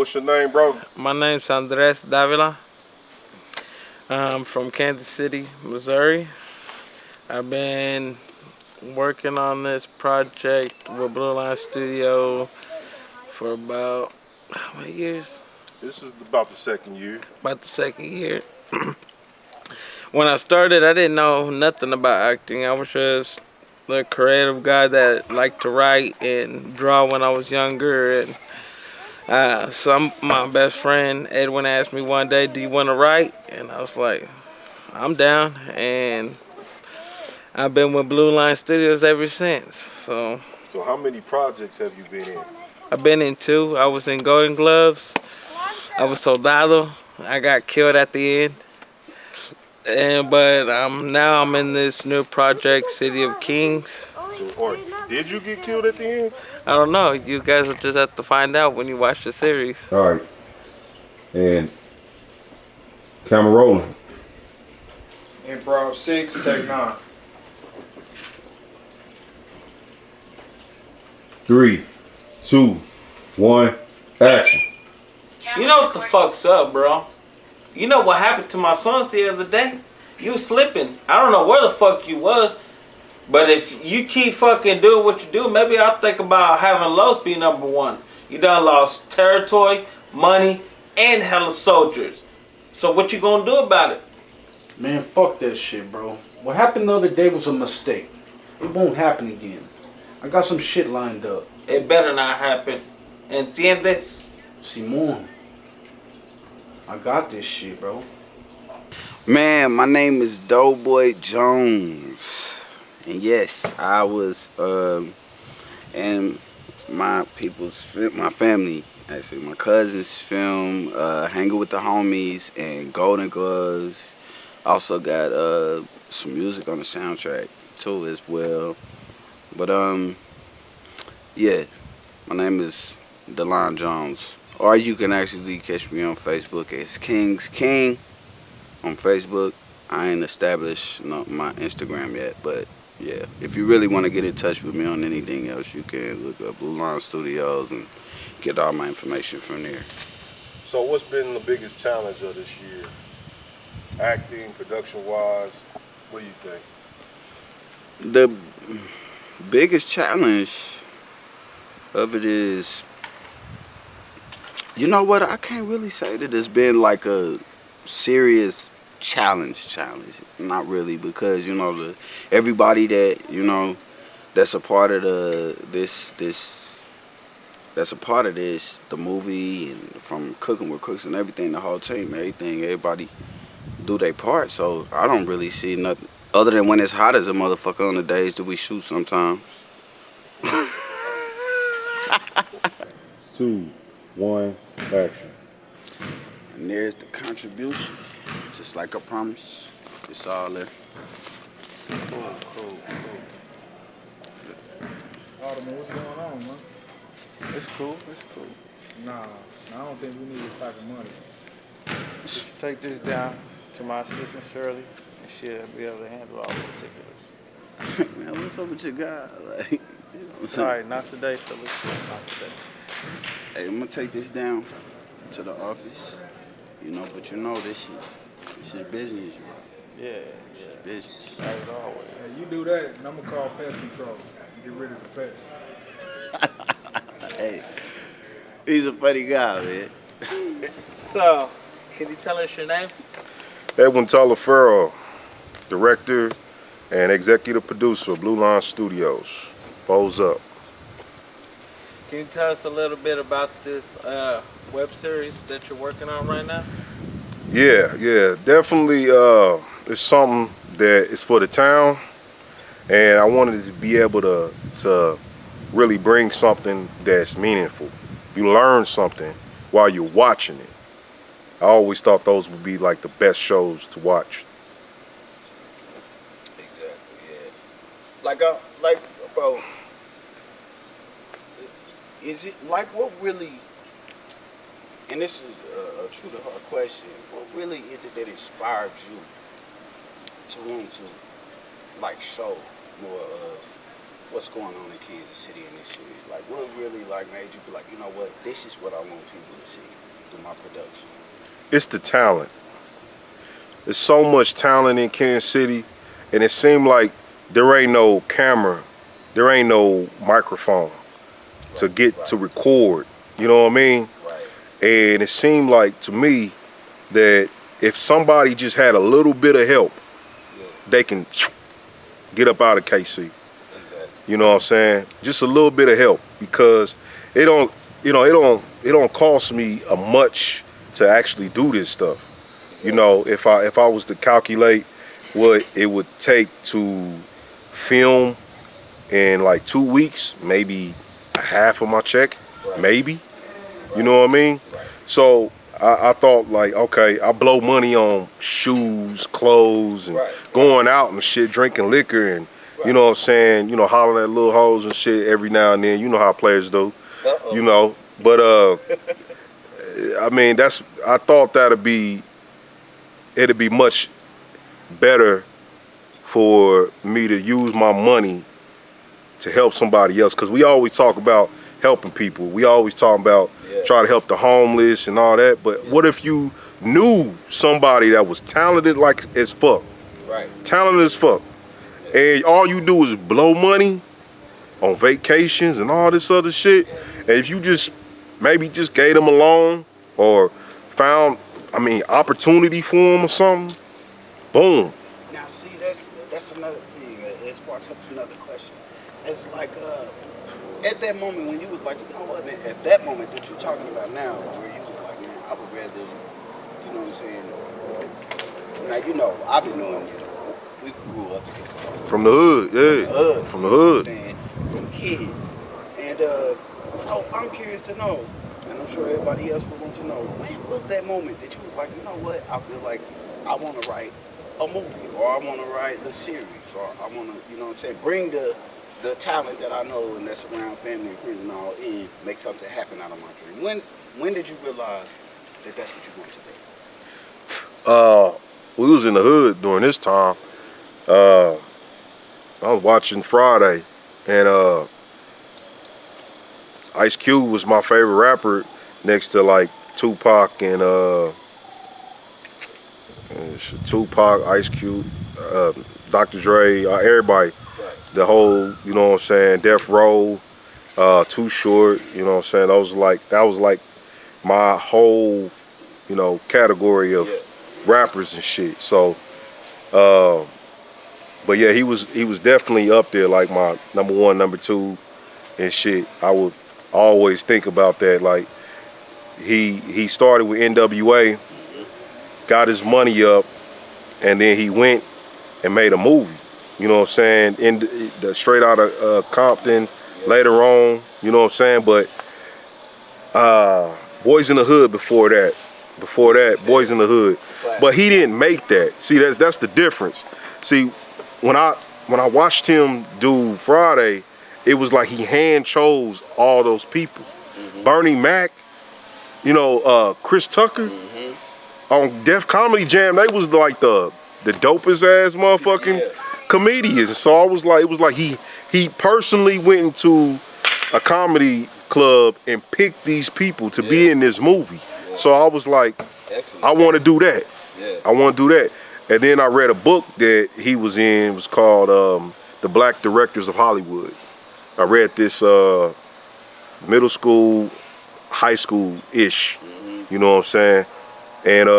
what's your name, bro? My name's Andres Davila. I'm from Kansas City, Missouri. I've been working on this project with Blue Line Studio for about how many years? This is about the second year. About the second year. When I started, I didn't know nothing about acting. I was just a creative guy that liked to write and draw when I was younger. And my best friend Edwin asked me one day, "Do you want to write?" And I was like, "I'm down." And I've been with Blue Line Studios ever since. So how many projects have you been in? I've been in 2. I was in Golden Gloves. I was soldado. I got killed at the end. But now I'm in this new project, City of Kings. Or did you get killed at the end? I don't know. You guys will just have to find out when you watch the series. All right. And camera rolling. Improv 6, take 9. 3, 2, 1, action. You know what the fuck's up, bro? You know what happened to my sons the other day? You slipping. I don't know where the fuck you was. But if you keep fucking doing what you do, maybe I'll think about having Los be #1. You done lost territory, money, and hella soldiers. So what you gonna do about it? Man, fuck that shit, bro. What happened the other day was a mistake. It won't happen again. I got some shit lined up. It better not happen. ¿Entiendes? Simon, I got this shit, bro. Man, my name is Doughboy Jones. And yes, I was, and my family, actually, my cousins film, Hanging with the Homies and Golden Gloves. Also got some music on the soundtrack too as well. But yeah, my name is Delon Jones. Or you can actually catch me on Facebook as King's King on Facebook. I ain't established my Instagram yet, but yeah, if you really want to get in touch with me on anything else, you can look up Blue Line Studios and get all my information from there. So what's been the biggest challenge of this year? Acting, production-wise, what do you think? The biggest challenge of it is, you know what, I can't really say that it's been like a serious challenge. Not really, because you know everybody that that's a part of that's a part of this, the movie, and from Cooking with Crooks and everything, the whole team, everybody do their part. So I don't really see nothing other than when it's hot as a motherfucker on the days that we shoot sometimes. 2, 1, action. And there's the contribution. Just like I promised, it's all there. Cool. Alderman, what's going on, man? It's cool. Nah, I don't think we need this type of money. Just take this down to my assistant Shirley, and she'll be able to handle all the particulars. Man, what's up with your guy? Like, you know what I'm saying? Sorry, not today, Phyllis. Not today. Hey, I'm gonna take this down to the office, but this is business, right? Yeah. This is business. As always. Hey, you do that, and I'm gonna call pest control and get rid of the pest. Hey, he's a funny guy, man. So, can you tell us your name? Edwin Talaferro, director and executive producer of Blue Line Studios. Foes up. Can you tell us a little bit about this web series that you're working on right now? Yeah, definitely. It's something that is for the town, and I wanted to be able to really bring something that's meaningful. You learn something while you're watching it. I always thought those would be like the best shows to watch. Exactly, yeah. Like, bro, is it like what really? And this is a true to heart question. What really is it that inspired you to want to show more of what's going on in Kansas City in this city? Like, what really like made you be like, you know what, this is what I want people to see through my production? It's the talent. There's so much talent in Kansas City, and it seemed like there ain't no camera, there ain't no microphone to get to record. You know what I mean? Right. And it seemed like to me that if somebody just had a little bit of help, they can get up out of KC. You know what I'm saying? Just a little bit of help, because it don't, you know, it don't cost me a much to actually do this stuff. You know, if I was to calculate what it would take to film in like 2 weeks, maybe a half of my check, maybe. You know what I mean? So I thought like, okay, I blow money on shoes, clothes, and going out and shit, drinking liquor, and you know what I'm saying, you know, hollering at little hoes and shit every now and then. You know how players do. You know, but I mean, I thought it'd be much better for me to use my money to help somebody else, because we always talk about helping people. We always talk about try to help the homeless and all that. But what if you knew somebody that was talented like as fuck, talented as fuck, and all you do is blow money on vacations and all this other shit, and if you just maybe just gave them a loan or found, I mean, opportunity for them or something, boom. Now, see, that's another thing. It sparks up another question. It's like, at that moment when you was like, you know what, man, at that moment that you're talking about now, where you was like, man, I would rather, you know what I'm saying? Now, you know, I've been knowing you. We grew up together. From the hood, yeah. From the hood. From kids. And so I'm curious to know, and I'm sure everybody else would want to know, when was that moment that you was like, you know what, I feel like I want to write a movie, or I want to write a series, or I want to, you know what I'm saying, bring the talent that I know and that's around family and friends and all in, make something happen out of my dream. When did you realize that that's what you wanted to do? We was in the hood during this time. I was watching Friday, and Ice Cube was my favorite rapper, next to like Tupac and Ice Cube, Dr. Dre, everybody. The whole, you know what I'm saying, Death Row, Too Short, you know what I'm saying. That was like my whole, you know, category of rappers and shit. So, but yeah, he was definitely up there, like my number one, number two, and shit. I would always think about that. Like he started with NWA, got his money up, and then he went and made a movie. You know what I'm saying? Straight out of Compton later on, you know what I'm saying? But Boys in the Hood before that, Boys in the Hood. But he didn't make that. See, that's the difference. See, when I watched him do Friday, it was like he hand chose all those people. Bernie Mac, you know, Chris Tucker, on Def Comedy Jam, they was like the dopest ass motherfucking comedians. So it was like he personally went into a comedy club and picked these people to be in this movie. So I was like, I want to do that. I want to do that. And then I read a book that he was in. It was called The Black Directors of Hollywood. I read this middle school, high school-ish, you know what I'm saying? And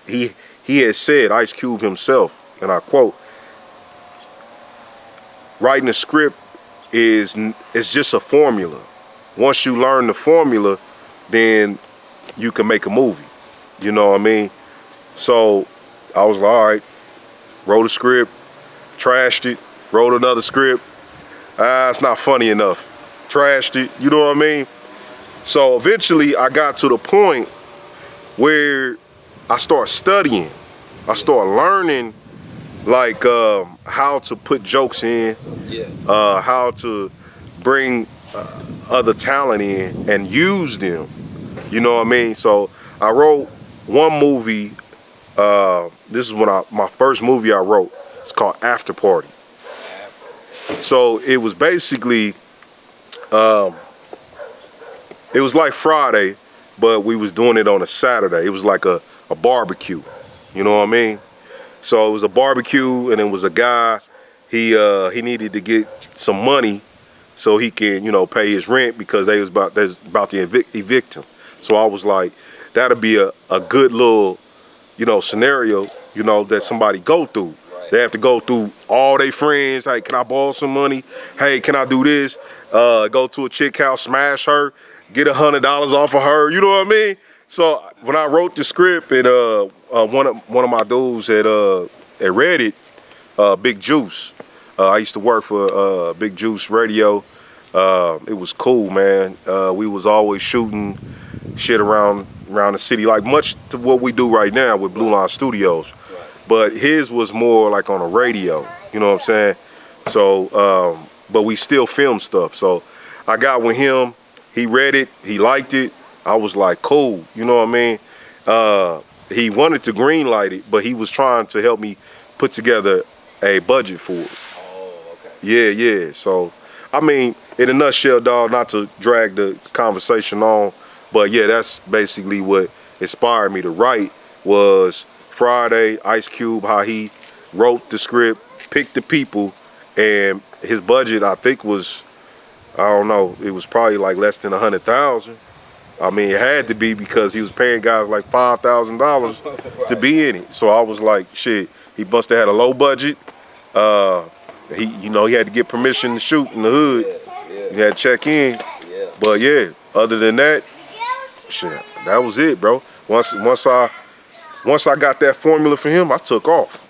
he had said, Ice Cube himself, and I quote, writing a script is just a formula. Once you learn the formula, then you can make a movie. You know what I mean? So I was like, all right, wrote a script, trashed it, wrote another script. It's not funny enough. Trashed it, you know what I mean? So eventually I got to the point where I start studying. I start learning like how to put jokes in, how to bring other talent in and use them. You know what I mean? So I wrote one movie. This is my first movie I wrote. It's called After Party. So it was basically, it was like Friday, but we was doing it on a Saturday. It was like a barbecue, you know what I mean? So it was a barbecue, and it was a guy, he needed to get some money so he can, you know, pay his rent because they was about to evict him. So I was like, that'll be a good little, you know, scenario, you know, that somebody go through. They have to go through all their friends. Hey, can I borrow some money? Hey, can I do this? Go to a chick house, smash her, get $100 off of her. You know what I mean? So when I wrote the script, and one of my dudes at Reddit, Big Juice. I used to work for Big Juice Radio. It was cool, man. We was always shooting shit around the city, like much to what we do right now with Blue Line Studios. But his was more like on a radio, you know what I'm saying? So, but we still film stuff. So I got with him, he read it, he liked it. I was like, cool, you know what I mean? He wanted to green light it, but he was trying to help me put together a budget for it. Oh, okay. Yeah. So, I mean, in a nutshell, dog, not to drag the conversation on, but yeah, that's basically what inspired me to write was Friday, Ice Cube, how he wrote the script, picked the people, and his budget, I think, was, I don't know, it was probably like less than 100,000. I mean, it had to be because he was paying guys like $5,000 right. to be in it. So I was like, shit, he must have had a low budget. He had to get permission to shoot in the hood. Yeah. He had to check in. Yeah. But yeah, other than that, shit, that was it, bro. Once I got that formula for him, I took off.